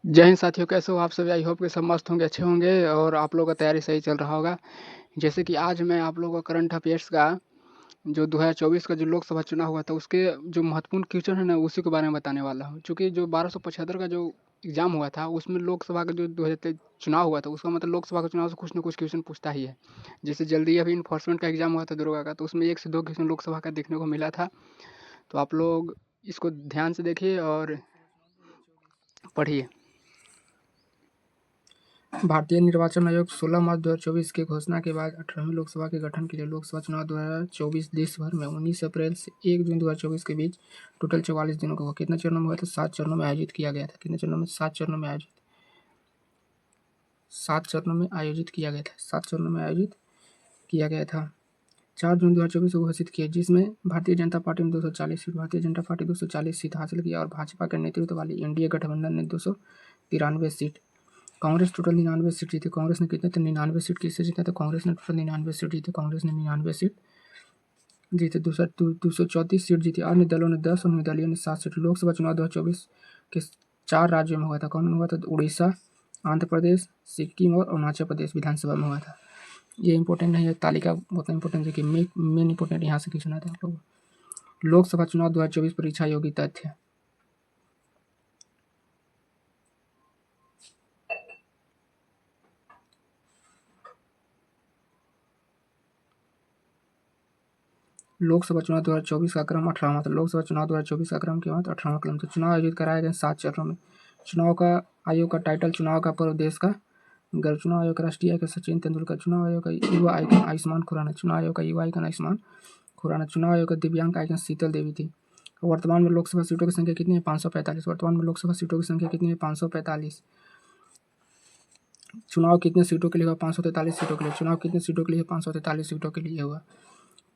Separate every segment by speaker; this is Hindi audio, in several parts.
Speaker 1: जय हिंद साथियों, कैसे हो आप सभी? आई होप कि सब मस्त होंगे, अच्छे होंगे और आप लोगों का तैयारी सही चल रहा होगा। जैसे कि आज मैं आप लोगों को करंट अफेयर्स का जो 2024 का जो लोकसभा चुनाव हुआ था उसके जो महत्वपूर्ण क्वेश्चन है ना उसी के बारे में बताने वाला हूँ। चूँकि जो 1275 का जो एग्ज़ाम हुआ था उसमें लोकसभा का जो 2023 चुनाव हुआ था उसका मतलब लोकसभा के चुनाव से कुछ ना कुछ क्वेश्चन पूछता ही है। जैसे जल्दी अभी इन्फोर्समेंट का एग्ज़ाम हुआ था दरोगा का, तो उसमें 1 से 2 क्वेश्चन लोकसभा का देखने को मिला था। तो आप लोग इसको ध्यान से देखिए और पढ़िए।
Speaker 2: भारतीय निर्वाचन आयोग 16 मार्च 2024 की घोषणा के बाद 18वीं लोकसभा के गठन के लिए लोकसभा चुनाव 2024 देश भर में 19 अप्रैल से 1 जून 2024 के बीच टोटल 44 दिनों का हुआ। कितने चरणों में हुआ था? 7 चरणों में आयोजित किया गया था। कितने चरणों में? 7 चरणों में आयोजित 7 चरणों में आयोजित किया गया था। 7 चरणों में आयोजित किया गया था। 4 जून 2024 को घोषित किया, जिसमें भारतीय जनता पार्टी ने 240 seat, Bharatiya Janata party 240 seat हासिल किया और भाजपा के नेतृत्व वाली एनडीए गठबंधन ने 293 सीट। कांग्रेस टोटल 99 सीट जीती। कांग्रेस ने कितने थे? 99 सीट किससे जीता? तो कांग्रेस ने टोटल 99 सीट जीती। कांग्रेस ने 99 सीट जीते। 234 सीट जीती। अन्य दलों ने 10 और निर्दलीय ने 7 सीट। लोकसभा चुनाव 2024 के 4 राज्यों में हुआ था। कौन हुआ था? उड़ीसा, आंध्र प्रदेश, सिक्किम और अरुणाचल प्रदेश विधानसभा में हुआ था। ये इंपॉर्टेंट नहीं है, तालिका बहुत इंपॉर्टेंट है कि मेन इंपॉर्टेंट यहाँ से क्वेश्चन आता है आप लोग। लोकसभा चुनाव 2024 परीक्षा योग्य तथ्य। लोकसभा चुनाव 2024 का क्रम 18वां था। लोकसभा चुनाव 2024 का क्रम क्या था? 18वां क्रम था। चुनाव आयोजित कराए गए 7 चरणों में। चुनाव का आयोग का टाइटल चुनाव का पर्व देश का गर्व। चुनाव आयोग का राष्ट्रीय आइकन सचिन तेंदुलकर। चुनाव आयोग का युवा आइकन आयुष्मान खुराना। चुनाव आयोग का युवा आइकन आयुष्मान खुराना। चुनाव आयोग का दिव्यांग आइकन शीतल देवी थी। वर्तमान में लोकसभा सीटों की संख्या कितनी है? 545। वर्तमान में लोकसभा सीटों की संख्या कितनी है? 545। चुनाव कितने सीटों के लिए हुआ? 543 सीटों के लिए। चुनाव कितने सीटों के लिए? 543 सीटों के लिए हुआ।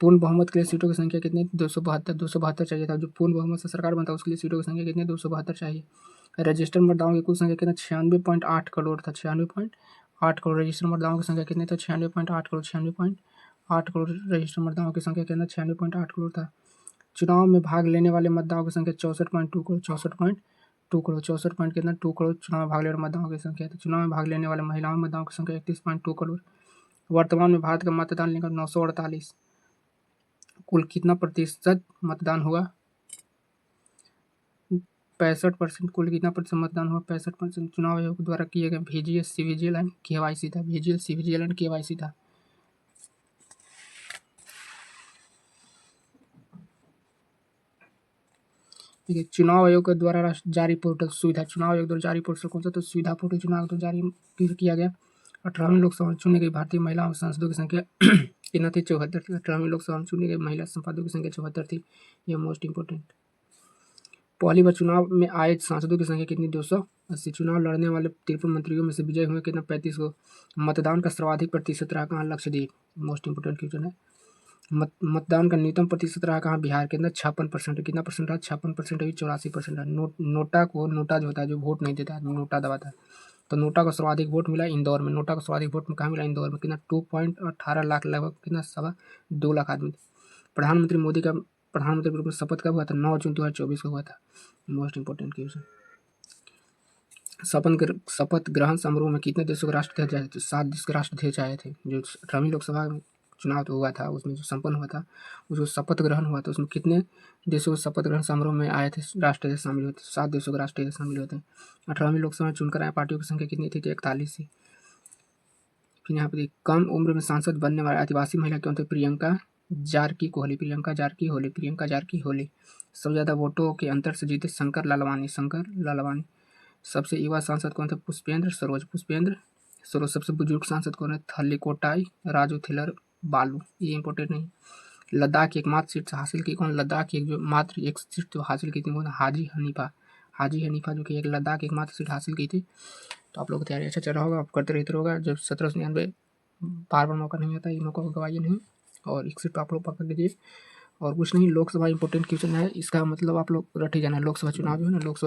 Speaker 2: पूर्ण बहुमत के लिए सीटों की संख्या कितनी? 272। 272 चाहिए था। जो पूर्ण बहुमत से सरकार बनता है उसके लिए सीटों की संख्या कितनी? 272 चाहिए। रजिस्टर्ड मतदाताओं की कुल संख्या कितना? 96.8 करोड़ था। 96.8 करोड़ रजिस्टर्ड मतदाताओं की संख्या कितनी था? 96.8 करोड़। 96.8 करोड़ रजिस्टर्ड मतदाताओं की संख्या कितना? 96.8 करोड़ था। चुनाव में भाग लेने वाले मतदाताओं की संख्या 64.2 करोड़। 64.2 करोड़। 64 पॉइंट कितना? 2 करोड़ चुनाव में भाग लेने वाले मतदाताओं की संख्या है। चुनाव में भाग लेने वाले महिलाओं मतदाताओं की संख्या 31.2 करोड़। वर्तमान में भारत का मतदान लिंग 948। कुल कितना प्रतिशत मतदान हुआ? 65%। कुल कितना प्रतिशत मतदान हुआ? 65%। चुनाव आयोग द्वारा किए गए VGS CVGL एंड KYC था। VGL CVGL एंड KYC था। ठीक है। चुनाव आयोग के द्वारा जारी पोर्टल सुविधा। चुनाव आयोग द्वारा जारी पोर्टल कौन सा? तो सुविधा पोर्टल चुनाव आयोग द्वारा जारी किया गया। 18वीं लोकसभा में चुनी गई भारतीय महिला सांसदों की संख्या कितना थी? 74 थी। 18वीं लोकसभा में चुनी गई महिला संपादकों की संख्या 74 थी। यह मोस्ट इंपोर्टेंट। पहली बार चुनाव में आए सांसदों की संख्या कितनी? 280। चुनाव लड़ने वाले 53 मंत्रियों में से विजय हुए कितना? 35 को। मतदान का सर्वाधिक प्रतिशत रहा कहाँ? लक्षद्वीप। मोस्ट इंपोर्टेंट क्वेश्चन है। मतदान का न्यूनतम प्रतिशत रहा कहाँ? बिहार के अंदर 56%। कितना परसेंट रहा? 56%। अभी 84% है। नोटा जो होता है, जो वोट नहीं देता है, नोटा दबाता है, तो नोटा को सर्वाधिक वोट मिला इंदौर में। नोटा को सर्वाधिक वोट में कहाँ मिला? इंदौर में। कितना? 2.18 लाख, लगभग कितना? 2.25 लाख आदमी। प्रधानमंत्री मोदी का प्रधानमंत्री के रूप में शपथ कब हुआ था? 9 जून 2024 को हुआ था। Most important question. शपथ ग्रहण समारोह में कितने देशों के राष्ट्रध्यक्ष आए थे? 7 देश के राष्ट्रध्यक्ष आए थे। जो 18वीं लोकसभा चुनाव हुआ था उसमें जो संपन्न हुआ था, उसको शपथ ग्रहण हुआ था, उसमें कितने देशों के शपथ ग्रहण समारोह में आए थे? राष्ट्रध्यक्ष शामिल हुए थे। 7 देशों के राष्ट्रध्यक्ष शामिल हुए थे। 18वीं लोकसभा में चुनकर आए पार्टियों की संख्या कितनी थी? 41 थी। फिर यहाँ पे कम उम्र में सांसद बनने वाले आदिवासी महिला कौन थे? प्रियंका जारकी होली। प्रियंका जारकी होली। प्रियंका जारकी होली। सबसे ज़्यादा वोटों के अंतर से जीते शंकर लालवानी। शंकर लालवानी। सबसे युवा सांसद कौन थे? पुष्पेंद्र सरोज। पुष्पेंद्र सरोज। सबसे बुजुर्ग सांसद कौन है? थल्लीकोटाई राजू थिलर बालू। ये इंपॉर्टेंट नहीं। लद्दाख की एकमात्र सीट हासिल की कौन? लद्दाख की जो मात्र एक सीट जो हासिल की थी वो हाजी हनीफा। हाजी हनीफा जो कि एक लद्दाख की एकमात्र सीट हासिल की थी। तो आप लोग की तैयारी अच्छा चल रहा होगा, आप करते रहते होगा। जब 1799 बार बार मौका नहीं आता, ये मौका को गवाइए नहीं और एक सीट आप लोग पकड़ लीजिए। और कुछ नहीं, लोकसभा इंपॉर्टेंट क्वेश्चन है, इसका मतलब आप लोग रट ही जाना। लोकसभा चुनाव जो है ना, लोकसभा